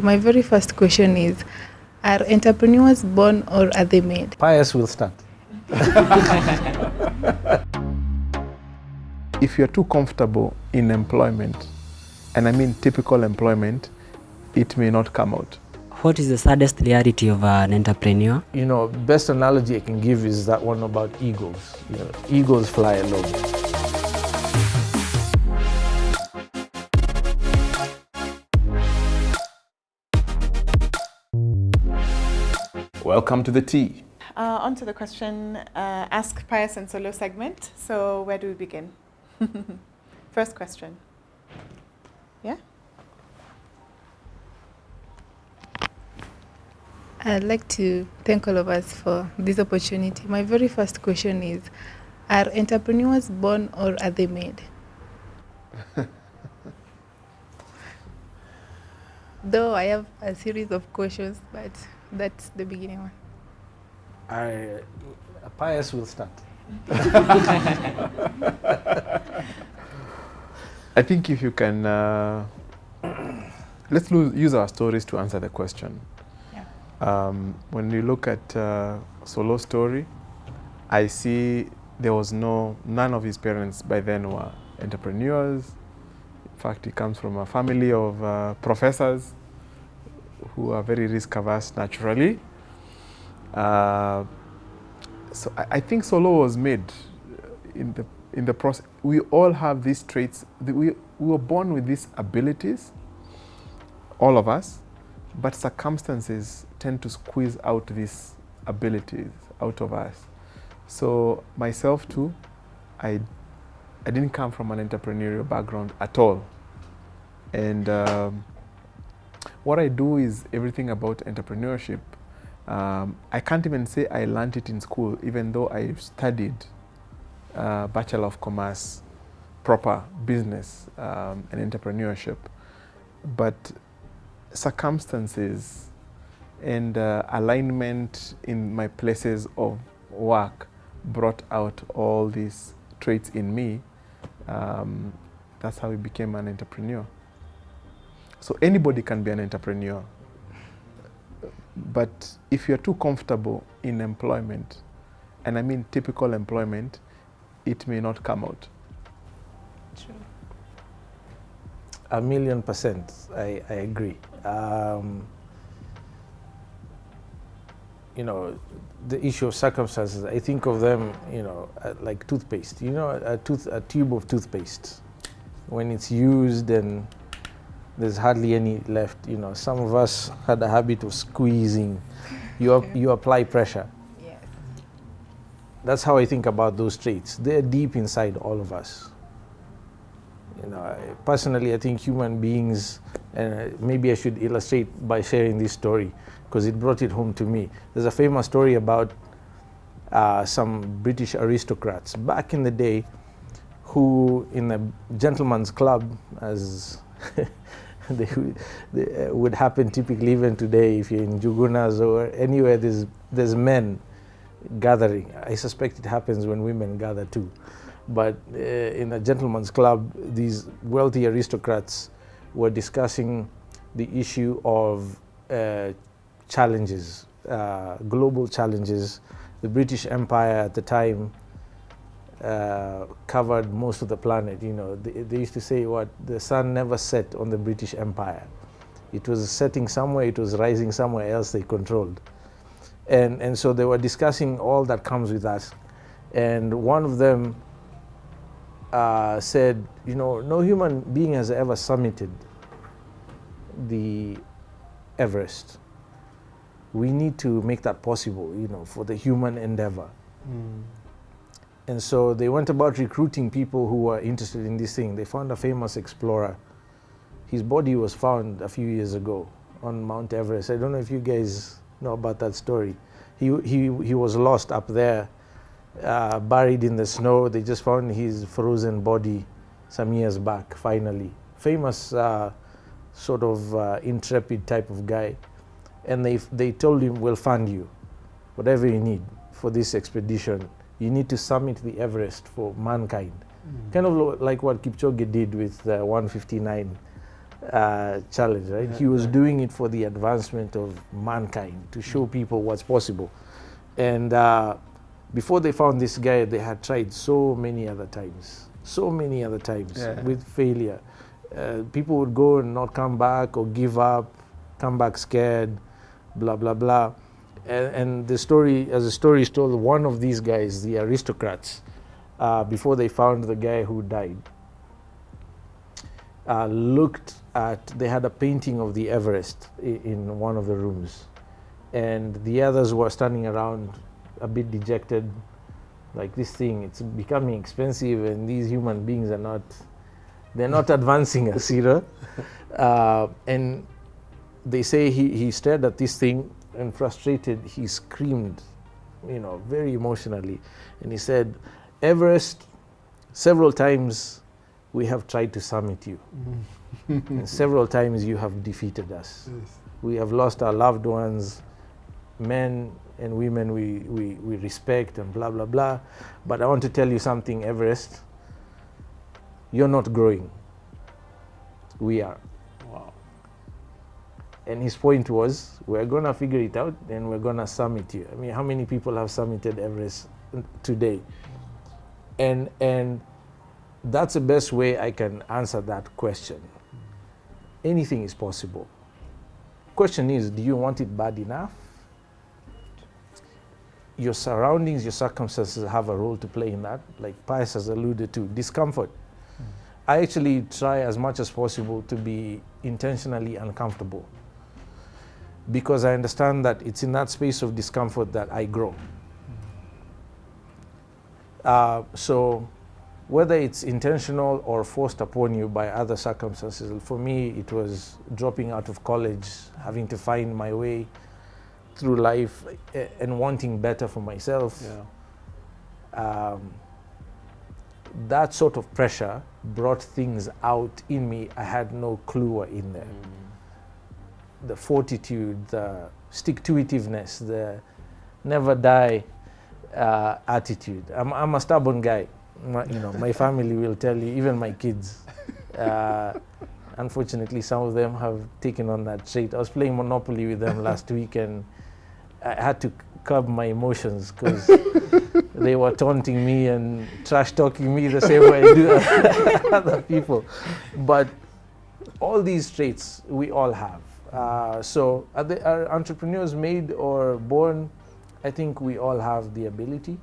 opportunity. My very first question is, are entrepreneurs born or are they made? Pius will start. If you're too comfortable in employment, and I mean typical employment, it may not come out. What is the saddest reality of an entrepreneur? You know, best analogy I can give is that one about eagles. You know, eagles fly alone. Welcome to the tea. On to the question, Ask Pius and Solomon segment. So where do we begin? First question. Yeah? I'd like to thank all of us for this opportunity. My very first question is, are entrepreneurs born or are they made? Though I have a series of questions, but that's the beginning one. Pius will start. I think if you can, let's use our stories to answer the question. Yeah. When you look at Solo's story, I see there was none of his parents by then were entrepreneurs. In fact, he comes from a family of professors who are very risk averse naturally. So I think Solo was made in the process. We all have these traits. We were born with these abilities, all of us, but circumstances tend to squeeze out these abilities out of us. So myself too, I didn't come from an entrepreneurial background at all. And what I do is everything about entrepreneurship. I can't even say I learned it in school, even though I studied Bachelor of Commerce, proper business and entrepreneurship. But circumstances and alignment in my places of work brought out all these traits in me. That's how I became an entrepreneur. So anybody can be an entrepreneur. But if you're too comfortable in employment, and I mean typical employment, it may not come out. True. 1,000,000%, I agree. You know, the issue of circumstances, I think of them, you know, like toothpaste. You know, a tube of toothpaste. When it's used and there's hardly any left. You know, some of us had a habit of squeezing. You apply pressure. Yes. That's how I think about those traits. They're deep inside all of us. You know, personally, I think human beings, maybe I should illustrate by sharing this story because it brought it home to me. There's a famous story about some British aristocrats back in the day who, in a gentleman's club, as they would happen typically even today if you're in Jugunas or anywhere there's men gathering. I suspect it happens when women gather too. But in a gentleman's club, these wealthy aristocrats were discussing the issue of challenges, global challenges. The British Empire at the time covered most of the planet. You know, they used to say the sun never set on the British Empire. It was setting somewhere, it was rising somewhere else they controlled. And so they were discussing all that comes with that. And one of them said, you know, no human being has ever summited the Everest. We need to make that possible, you know, for the human endeavor. Mm. And so they went about recruiting people who were interested in this thing. They found a famous explorer. His body was found a few years ago on Mount Everest. I don't know if you guys know about that story. He was lost up there, buried in the snow. They just found his frozen body some years back, finally. Famous sort of intrepid type of guy. And they told him, we'll fund you, whatever you need for this expedition. You need to summit the Everest for mankind. Kind of like what Kipchoge did with 159 challenge, right? He was doing it for the advancement of mankind, to show people what's possible. And before they found this guy, they had tried so many other times with failure. People would go and not come back, or give up, come back scared, blah, blah, blah. And the story, as the story is told, one of these guys, the aristocrats, before they found the guy who died, they had a painting of the Everest in one of the rooms. And the others were standing around a bit dejected, like, this thing, it's becoming expensive, and these human beings they're not advancing us, you know. And they say he stared at this thing, and frustrated, he screamed, you know, very emotionally. And he said, "Everest, several times we have tried to summit you. And several times you have defeated us. Yes. We have lost our loved ones, men and women we respect, and blah, blah, blah. But I want to tell you something, Everest, you're not growing. We are." Wow. And his point was, we're going to figure it out, and we're going to summit you. I mean, how many people have summited Everest today? And that's the best way I can answer that question. Anything is possible. Question is, do you want it bad enough? Your surroundings, your circumstances have a role to play in that, like Pius has alluded to, discomfort. I actually try as much as possible to be intentionally uncomfortable, because I understand that it's in that space of discomfort that I grow. So whether it's intentional or forced upon you by other circumstances, for me it was dropping out of college, having to find my way through life, and wanting better for myself. Yeah. That sort of pressure brought things out in me I had no clue were in there. The fortitude, the stick-to-itiveness, the never die attitude. I'm a stubborn guy. My family will tell you, even my kids. Unfortunately, some of them have taken on that trait. I was playing Monopoly with them last week, and I had to curb my emotions, because they were taunting me and trash-talking me the same way I do other people. But all these traits we all have. So are entrepreneurs made or born? I think we all have the ability.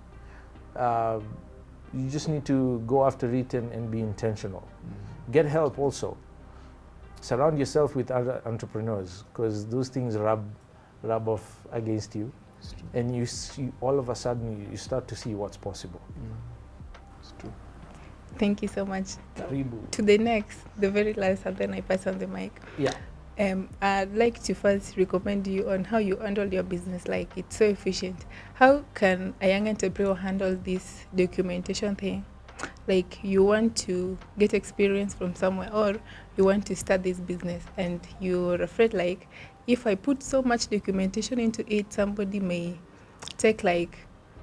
You just need to go after it and be intentional. Get help also. Surround yourself with other entrepreneurs, because those things rub off against you, and you see, all of a sudden you start to see what's possible. It's true. Thank you so much. Karibu. To the next, the very last, and then I pass on the mic. Yeah. I'd like to first recommend you on how you handle your business. Like, it's so efficient. How can a young entrepreneur handle this documentation thing? Like, you want to get experience from somewhere, or you want to start this business, and you're afraid, like, if I put so much documentation into it, somebody may take, like,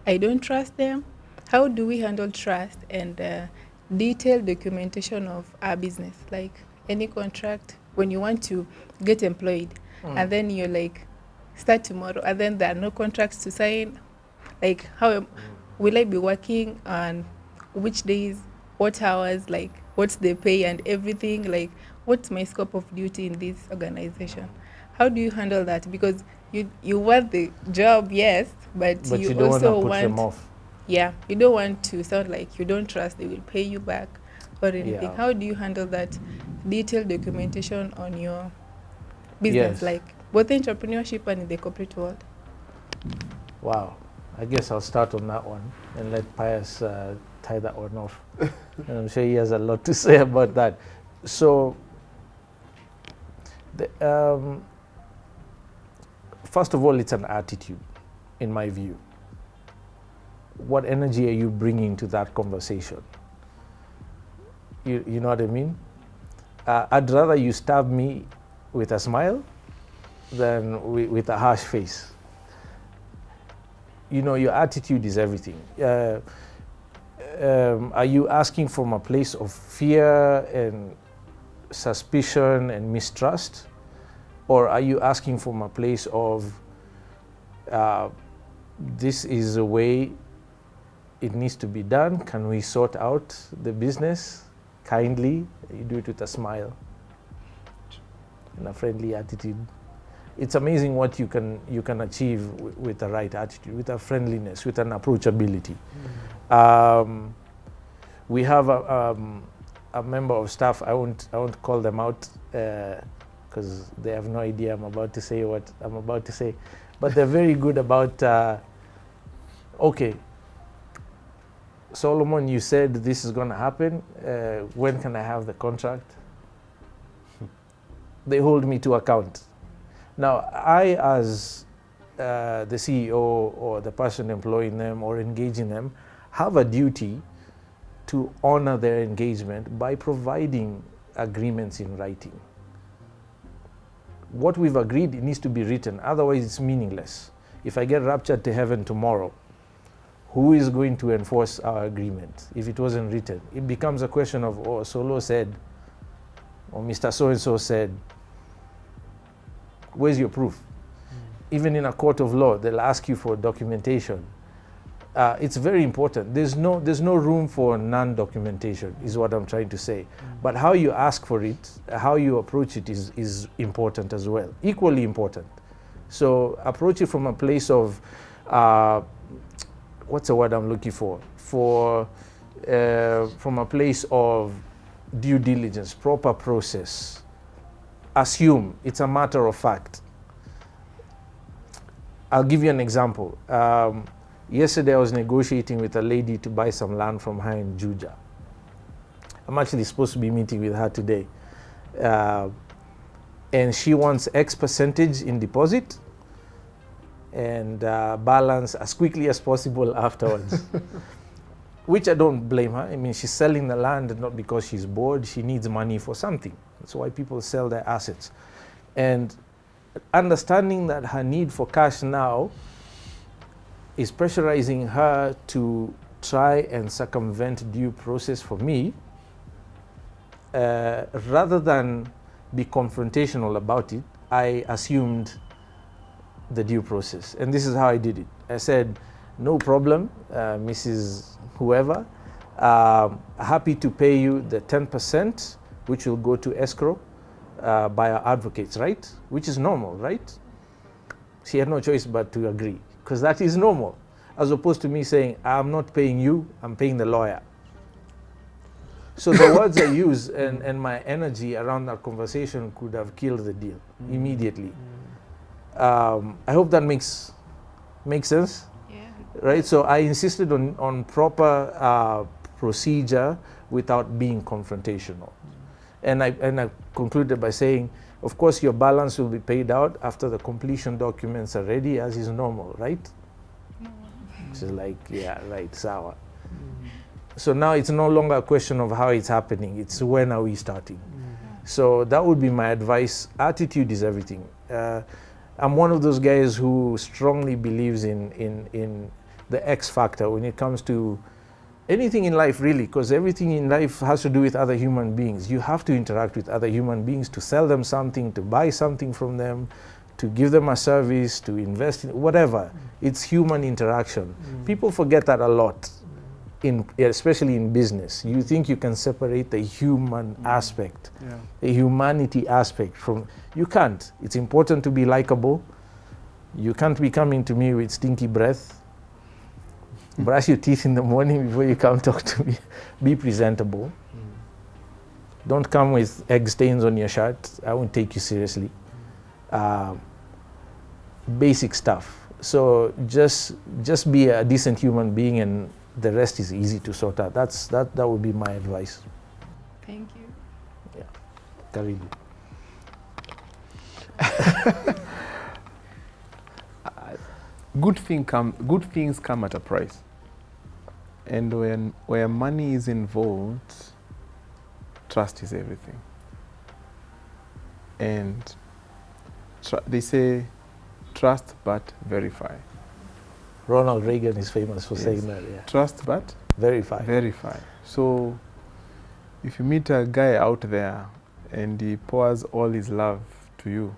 I don't trust them. How do we handle trust and detailed documentation of our business? Like, any contract, when you want to get employed, and then you're like, start tomorrow, and then there are no contracts to sign. Like, how will I be working on which days, what hours, like, what's the pay and everything? Like, what's my scope of duty in this organization? How do you handle that? Because you want the job, yes, but you don't also want to put them off. Yeah, you don't want to sound like you don't trust they will pay you back or anything. Yeah. How do you handle that detailed documentation on your business, Yes. like both entrepreneurship and in the corporate world? Wow. I guess I'll start on that one and let Pius tie that one off. And I'm sure he has a lot to say about that. So, first of all, it's an attitude, in my view. What energy are you bringing to that conversation? You know what I mean? I'd rather you stab me with a smile than with a harsh face. You know, your attitude is everything. Are you asking from a place of fear and suspicion and mistrust? Or are you asking from a place of this is a way it needs to be done? Can we sort out the business kindly? You do it with a smile and a friendly attitude. It's amazing what you can achieve with the right attitude, with a friendliness, with an approachability. We have a member of staff. I won't call them out because they have no idea I'm about to say what I'm about to say. But they're very good about, okay, Solomon, you said this is going to happen. When can I have the contract? They hold me to account. Now, I, as the CEO or the person employing them or engaging them, have a duty to honor their engagement by providing agreements in writing. What we've agreed, it needs to be written, otherwise it's meaningless. If I get raptured to heaven tomorrow, who is going to enforce our agreement if it wasn't written? It becomes a question of, oh, Solo said, or Mr. So-and-so said. Where's your proof? Even in a court of law, they'll ask you for documentation. It's very important. There's no room for non-documentation, is what I'm trying to say. But how you ask for it, how you approach it is important as well, equally important. So approach it from a place of, what's the word I'm looking for? From a place of due diligence, proper process. Assume it's a matter of fact. I'll give you an example. Yesterday I was negotiating with a lady to buy some land from her in Juja. I'm actually supposed to be meeting with her today. And she wants X percentage in deposit and balance as quickly as possible afterwards. Which I don't blame her. I mean, she's selling the land not because she's bored. She needs money for something. That's why people sell their assets. And understanding that her need for cash now is pressurizing her to try and circumvent due process for me, rather than be confrontational about it, I assumed the due process. And this is how I did it. I said, no problem, Mrs. Whoever, happy to pay you the 10%, which will go to escrow by our advocates, right? Which is normal, right? She had no choice but to agree, because that is normal, as opposed to me saying, I'm not paying you, I'm paying the lawyer. So the words I use and my energy around that conversation could have killed the deal immediately. I hope that makes sense. Yeah. Right? So I insisted on proper procedure without being confrontational. And I concluded by saying, of course, your balance will be paid out after the completion documents are ready, as is normal, right? She's like, yeah, right, sour. So now it's no longer a question of how it's happening, it's when are we starting. So that would be my advice. Attitude is everything. I'm one of those guys who strongly believes in the X factor when it comes to anything in life, really, because everything in life has to do with other human beings. You have to interact with other human beings to sell them something, to buy something from them, to give them a service, to invest in whatever. It's human interaction. People forget that a lot, especially in business. You think you can separate the human aspect, the humanity aspect from, you can't. It's important to be likable. You can't be coming to me with stinky breath. Brush your teeth in the morning before you come talk to me. Be presentable. Don't come with egg stains on your shirt. I won't take you seriously. Basic stuff. So just be a decent human being, and the rest is easy to sort out. That would be my advice. Thank you. Yeah. Karibu. Good things come at a price. And where money is involved, trust is everything. And they say, trust but verify. Ronald Reagan is famous for saying that. Yeah. Trust but verify. Verify. So if you meet a guy out there and he pours all his love to you.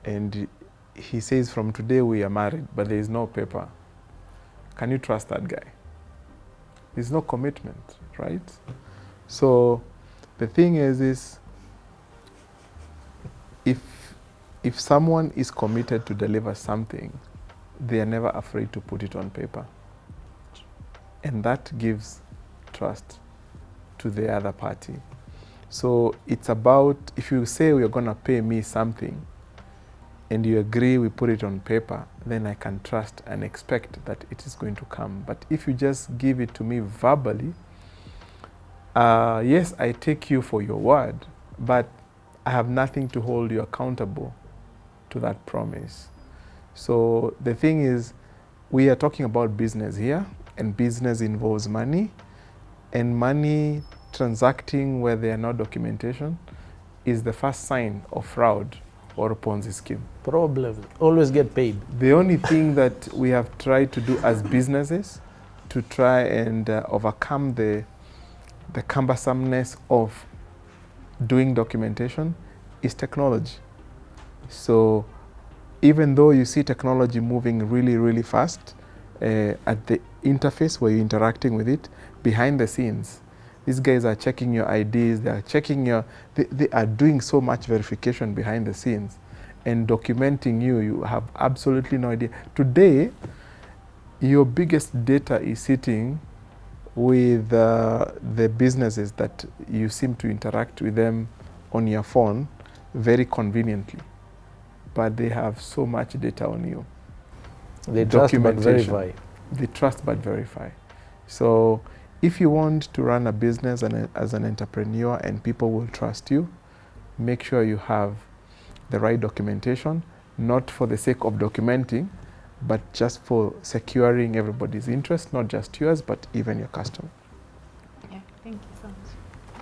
And he says, from today we are married, but there is no paper. Can you trust that guy? There's no commitment, right? So the thing is if someone is committed to deliver something, they are never afraid to put it on paper. And that gives trust to the other party. So it's about, if you say you're going to pay me something and you agree we put it on paper, then I can trust and expect that it is going to come. But if you just give it to me verbally, yes, I take you for your word, but I have nothing to hold you accountable to that promise. So the thing is, we are talking about business here, and business involves money, and money transacting where there are no documentation is the first sign of fraud or a Ponzi scheme. Problem. Always get paid. The only thing that we have tried to do as businesses to try and overcome the cumbersomeness of doing documentation is technology. So even though you see technology moving really, really fast at the interface where you're interacting with it, behind the scenes, these guys are checking your IDs, they are checking they are doing so much verification behind the scenes and documenting you. You have absolutely no idea. Today, your biggest data is sitting with the businesses that you seem to interact with them on your phone very conveniently. But they have so much data on you. They trust but verify. They trust but verify. So if you want to run a business as an entrepreneur and people will trust you, make sure you have the right documentation, not for the sake of documenting, but just for securing everybody's interest, not just yours, but even your customer. Yeah, thank you so much.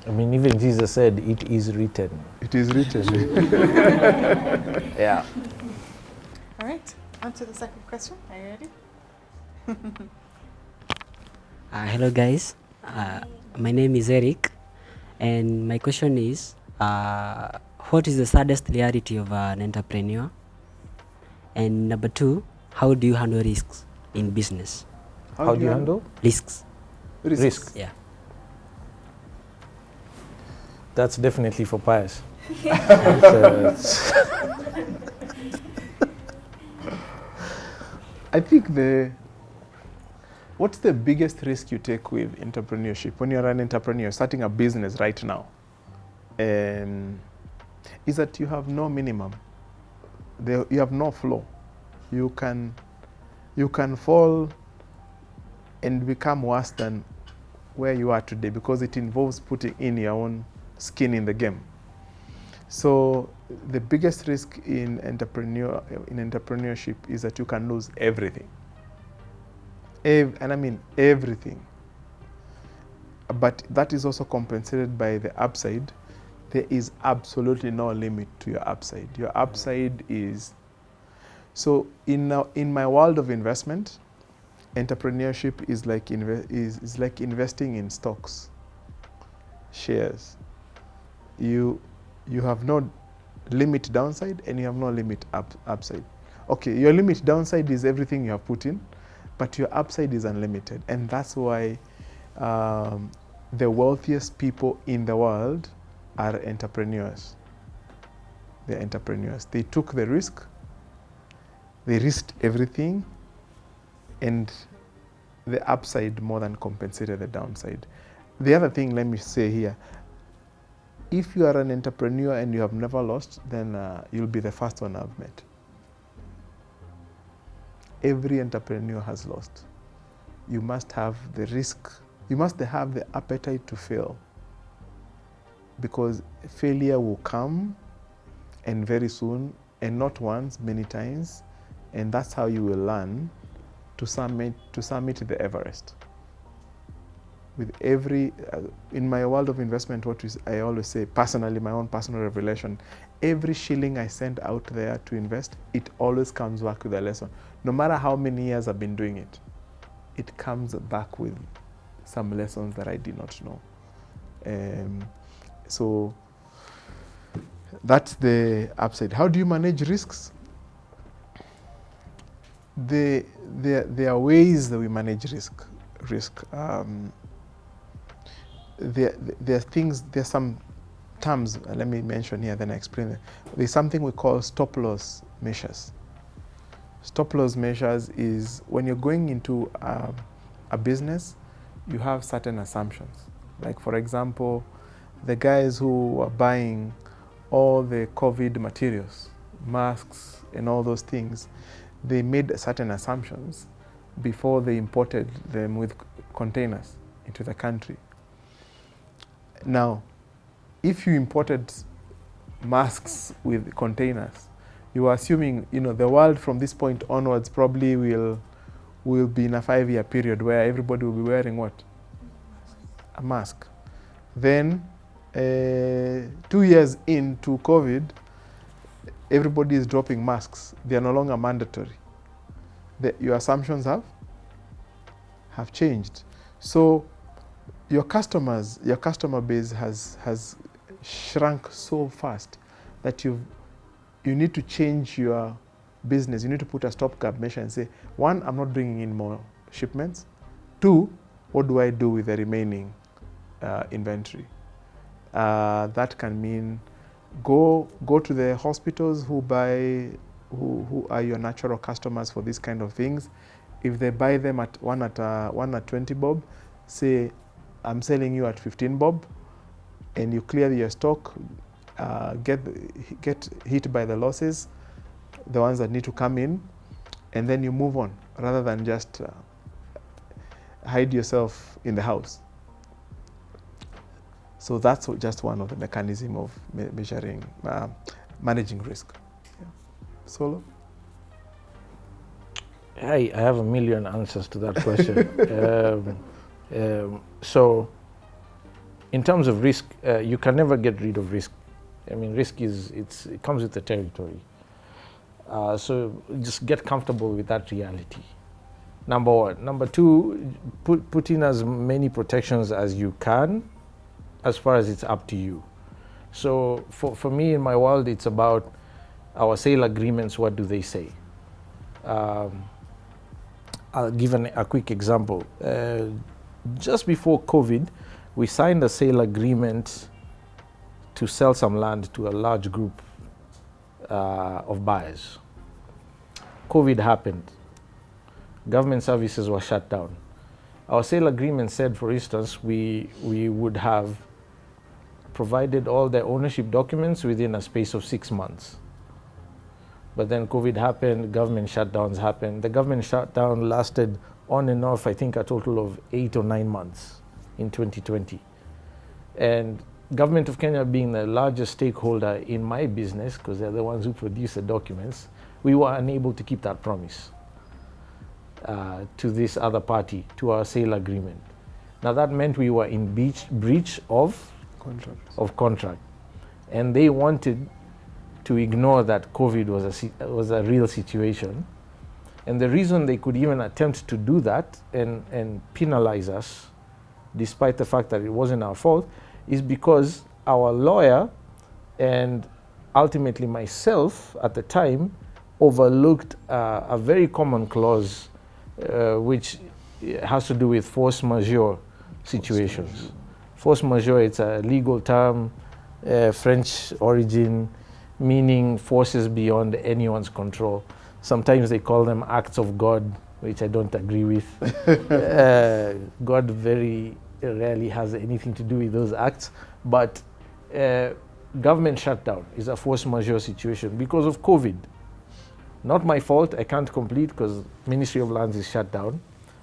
I mean, even Jesus said, it is written. It is written. Yeah. All right, on to the second question. Are you ready? Hello guys, my name is Eric, and my question is, what is the saddest reality of an entrepreneur? And number two, how do you handle risks in business? How do you handle? Risks. Risks. Yeah. That's definitely for Pius. I think what's the biggest risk you take with entrepreneurship when you're an entrepreneur starting a business right now? Is that you have no minimum. You have no floor. You can fall and become worse than where you are today because it involves putting in your own skin in the game. So the biggest risk in entrepreneurship is that you can lose everything. And I mean everything. But that is also compensated by the upside. There is absolutely no limit to your upside. Your upside is... So in my world of investment, entrepreneurship is like investing in stocks, shares. You have no limit downside and you have no limit upside. Okay, your limit downside is everything you have put in, but your upside is unlimited. And that's why the wealthiest people in the world are entrepreneurs. They're entrepreneurs. They took the risk, they risked everything, and the upside more than compensated the downside. The other thing, let me say here, if you are an entrepreneur and you have never lost, then you'll be the first one I've met. Every entrepreneur has lost. You must have the risk. You must have the appetite to fail, because failure will come, and very soon, and not once, many times, and that's how you will learn to summit the Everest. With every, in my world of investment, I always say, personally, my own personal revelation, every shilling I send out there to invest, it always comes back with a lesson. No matter how many years I've been doing it, it comes back with some lessons that I did not know. So That's the upside. How do you manage risks? There are ways that we manage risk. There are things, there are some terms, let me mention here, then I explain them. There's something we call stop-loss measures. Stop-loss measures is when you're going into a business, you have certain assumptions. Like, for example, the guys who are buying all the COVID materials, masks and all those things, they made certain assumptions before they imported them with containers into the country. Now, if you imported masks with containers, you are assuming, the world from this point onwards probably will be in a 5-year period where everybody will be wearing what? A mask. Then, 2 years into COVID, everybody is dropping masks. They are no longer mandatory. Your assumptions have changed. So your customer base has shrunk so fast that you need to change your business. You need to put a stopgap measure and say, 1, I'm not bringing in more shipments. 2, what do I do with the remaining inventory? That can mean go to the hospitals who are your natural customers for these kind of things. If they buy them at 20 bob, say, I'm selling you at 15 bob, and you clear your stock, get hit by the losses, the ones that need to come in, and then you move on, rather than just hide yourself in the house. So that's just one of the mechanisms of measuring, managing risk. Yeah. Solo? I have a million answers to that question. So, in terms of risk, you can never get rid of risk. I mean, risk it comes with the territory. So just get comfortable with that reality. Number one. Number two, put in as many protections as you can, as far as it's up to you. So for me, in my world, it's about our sale agreements. What do they say? I'll give a quick example. Just before COVID, we signed a sale agreement to sell some land to a large group of buyers. COVID happened. Government services were shut down. Our sale agreement said, for instance, we would have provided all the ownership documents within a space of 6 months. But then COVID happened, government shutdowns happened. The government shutdown lasted on and off, I think, a total of 8 or 9 months in 2020. And Government of Kenya being the largest stakeholder in my business, because they're the ones who produce the documents, we were unable to keep that promise to this other party, to our sale agreement. Now that meant we were in breach of contract. And they wanted to ignore that COVID was a real situation. And the reason they could even attempt to do that and penalize us, despite the fact that it wasn't our fault, is because our lawyer and ultimately myself at the time overlooked a very common clause which has to do with force majeure situations. Force majeure, it's a legal term, French origin, meaning forces beyond anyone's control. Sometimes they call them acts of God, which I don't agree with. God very rarely has anything to do with those acts, but government shutdown is a force majeure situation because of COVID. Not my fault, I can't complete because Ministry of Lands is shut down,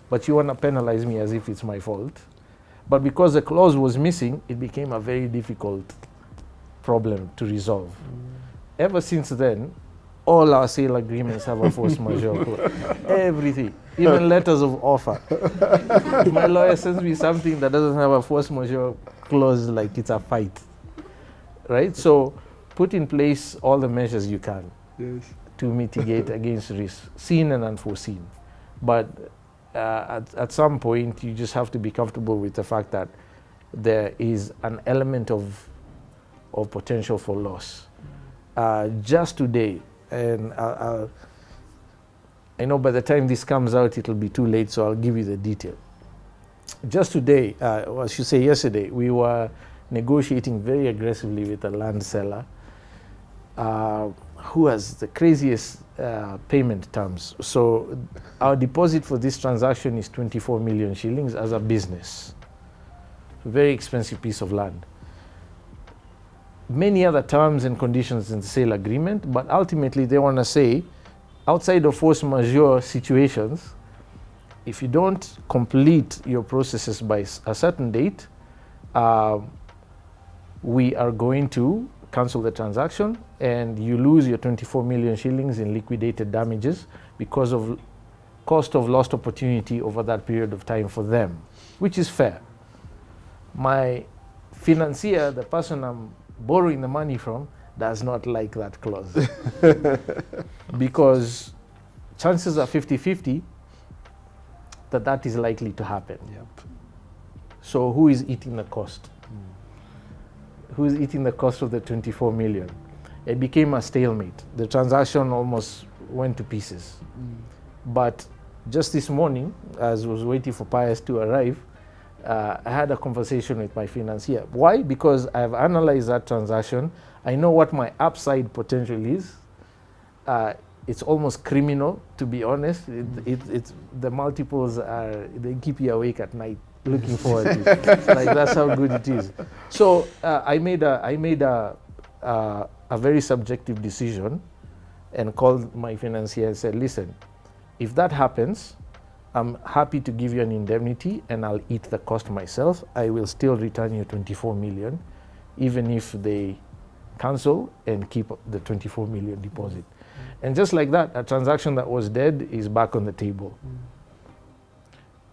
but you want to penalize me as if it's my fault. But because the clause was missing, it became a very difficult problem to resolve. Ever since then, all our sale agreements have a force majeure clause. Everything, even letters of offer. If my lawyer sends me something that doesn't have a force majeure clause, like it's a fight, right? So put in place all the measures you can to mitigate against risk, seen and unforeseen. But at some point, you just have to be comfortable with the fact that there is an element of of potential for loss. Just today, and I know by the time this comes out, it'll be too late, so I'll give you the detail. Just today, or I should say yesterday, we were negotiating very aggressively with a land seller who has the craziest payment terms. So our deposit for this transaction is 24 million shillings as a business. Very expensive piece of land. Many other terms and conditions in the sale agreement, but ultimately they want to say, outside of force majeure situations, if you don't complete your processes by a certain date, we are going to cancel the transaction and you lose your 24 million shillings in liquidated damages because of cost of lost opportunity over that period of time for them, which is fair. My financier, the person I'm borrowing the money from, does not like that clause because chances are 50-50 that is likely to happen. Yep. So who is eating the cost? Who is eating the cost of the 24 million? It became a stalemate. The transaction almost went to pieces. But just this morning, as I was waiting for Pius to arrive, I had a conversation with my financier. Why? Because I've analyzed that transaction. I know what my upside potential is. It's almost criminal, to be honest. It's the multiples they keep you awake at night looking forward to it. Like, that's how good it is. So I made a very subjective decision and called my financier and said, listen, if that happens, I'm happy to give you an indemnity and I'll eat the cost myself. I will still return you 24 million, even if they cancel and keep the 24 million deposit. And just like that, a transaction that was dead is back on the table.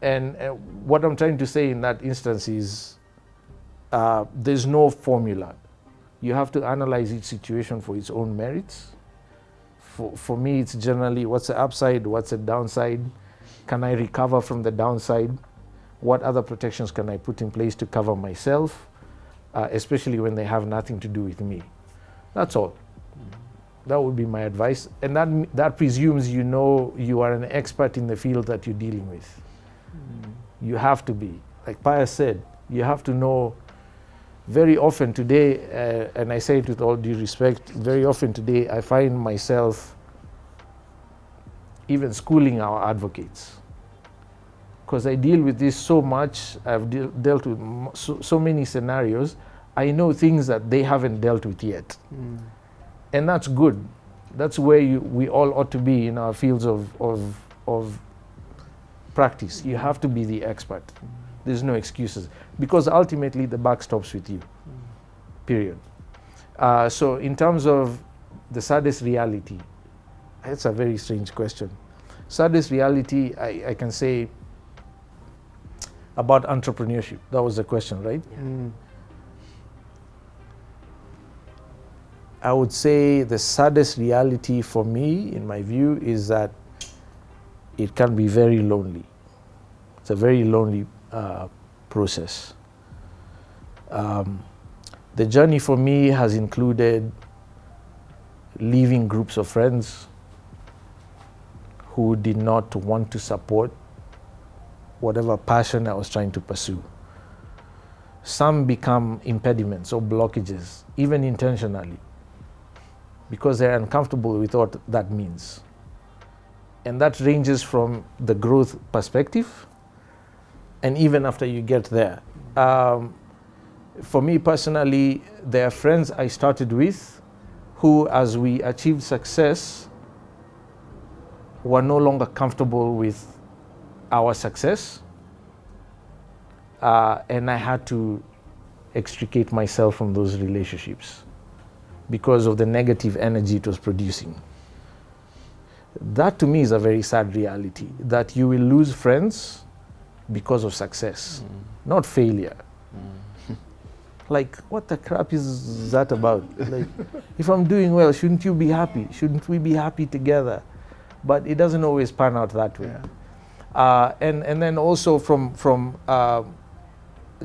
And what I'm trying to say in that instance is there's no formula. You have to analyze each situation for its own merits. For me, it's generally what's the upside, what's the downside, can I recover from the downside, what other protections can I put in place to cover myself, especially when they have nothing to do with me. That's all. That would be my advice. And that presumes you know you are an expert in the field that you're dealing with. You have to be. Like Pius said, you have to know. Very often today, and I say it with all due respect, very often today I find myself even schooling our advocates. Because I deal with this so much, I've dealt with so many scenarios, I know things that they haven't dealt with yet. And that's good. That's where we all ought to be in our fields of practice. You have to be the expert. There's no excuses. Because ultimately the buck stops with you. Period. So in terms of the saddest reality, it's a very strange question. Saddest reality, I can say about entrepreneurship. That was the question, right? Yeah. I would say the saddest reality for me, in my view, is that it can be very lonely. It's a very lonely process. The journey for me has included leaving groups of friends who did not want to support whatever passion I was trying to pursue. Some become impediments or blockages, even intentionally, because they're uncomfortable with what that means. And that ranges from the growth perspective, and even after you get there. For me personally, there are friends I started with who, as we achieved success, were no longer comfortable with our success. And I had to extricate myself from those relationships because of the negative energy it was producing. That to me is a very sad reality, that you will lose friends because of success, not failure. Like, what the crap is that about? Like, if I'm doing well, shouldn't you be happy? Shouldn't we be happy together? But it doesn't always pan out that way. Yeah. And then also from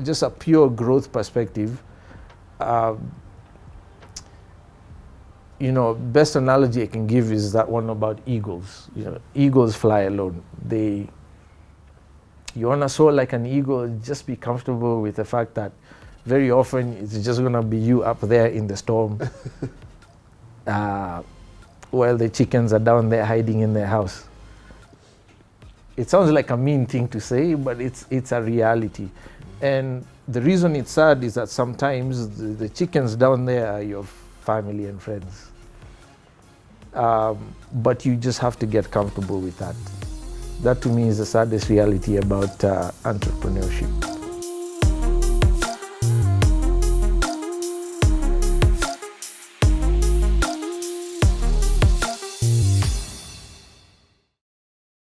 just a pure growth perspective, you know, best analogy I can give is that one about eagles. You know, eagles fly alone. You want to soar like an eagle, just be comfortable with the fact that very often it's just going to be you up there in the storm while the chickens are down there hiding in their house. It sounds like a mean thing to say, but it's a reality. And the reason it's sad is that sometimes the chickens down there are your family and friends. But you just have to get comfortable with that. That to me is the saddest reality about entrepreneurship.